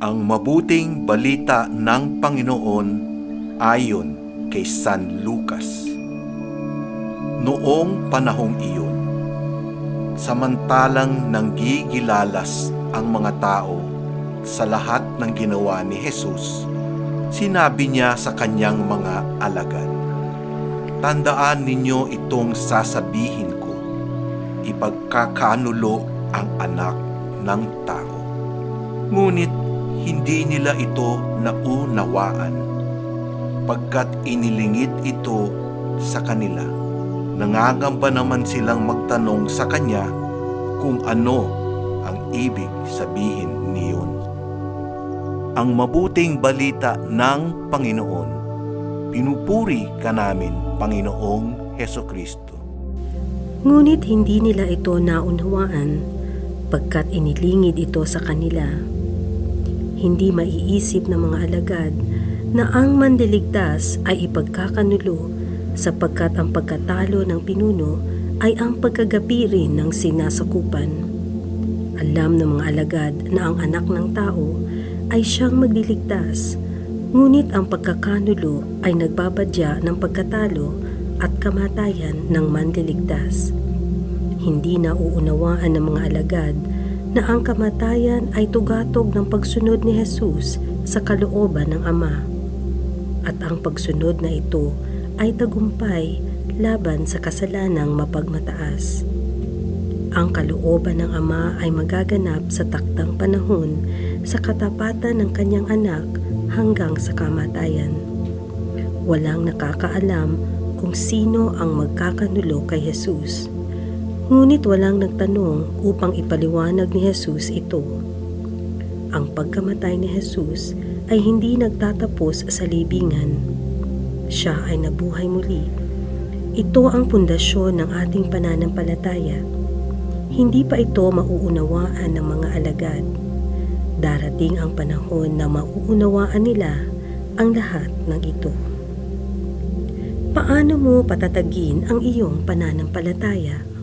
Ang mabuting balita ng Panginoon ayon kay San Lucas. Noong panahong iyon, samantalang nanggigilalas ang mga tao sa lahat ng ginawa ni Jesus, sinabi niya sa kanyang mga alagad, "Tandaan ninyo itong sasabihin ko, ipagkakanulo ang anak ng tao." Ngunit hindi nila ito naunawaan, pagkat inilingid ito sa kanila. Nangangamba naman silang magtanong sa kanya kung ano ang ibig sabihin niyon. Ang mabuting balita ng Panginoon. Pinupuri ka namin, Panginoong Hesukristo. Ngunit hindi nila ito naunawaan, pagkat inilingid ito sa kanila. Hindi maiisip ng mga alagad na ang manliligtas ay ipagkakanulo, sapagkat ang pagkatalo ng pinuno ay ang pagkagapi rin ng sinasakupan. Alam ng mga alagad na ang anak ng tao ay siyang magliligtas, ngunit ang pagkakanulo ay nagbabadya ng pagkatalo at kamatayan ng manliligtas. Hindi nauunawaan ng mga alagad na ang kamatayan ay tugatog ng pagsunod ni Jesus sa kalooban ng Ama, at ang pagsunod na ito ay tagumpay laban sa kasalanang mapagmataas. Ang kalooban ng Ama ay magaganap sa taktang panahon sa katapatan ng kanyang anak hanggang sa kamatayan. Walang nakakaalam kung sino ang magkakanulo kay Jesus. Ngunit walang nagtanong upang ipaliwanag ni Jesus ito. Ang pagkamatay ni Jesus ay hindi nagtatapos sa libingan. Siya ay nabuhay muli. Ito ang pundasyon ng ating pananampalataya. Hindi pa ito mauunawaan ng mga alagad. Darating ang panahon na mauunawaan nila ang lahat ng ito. Paano mo patatagin ang iyong pananampalataya?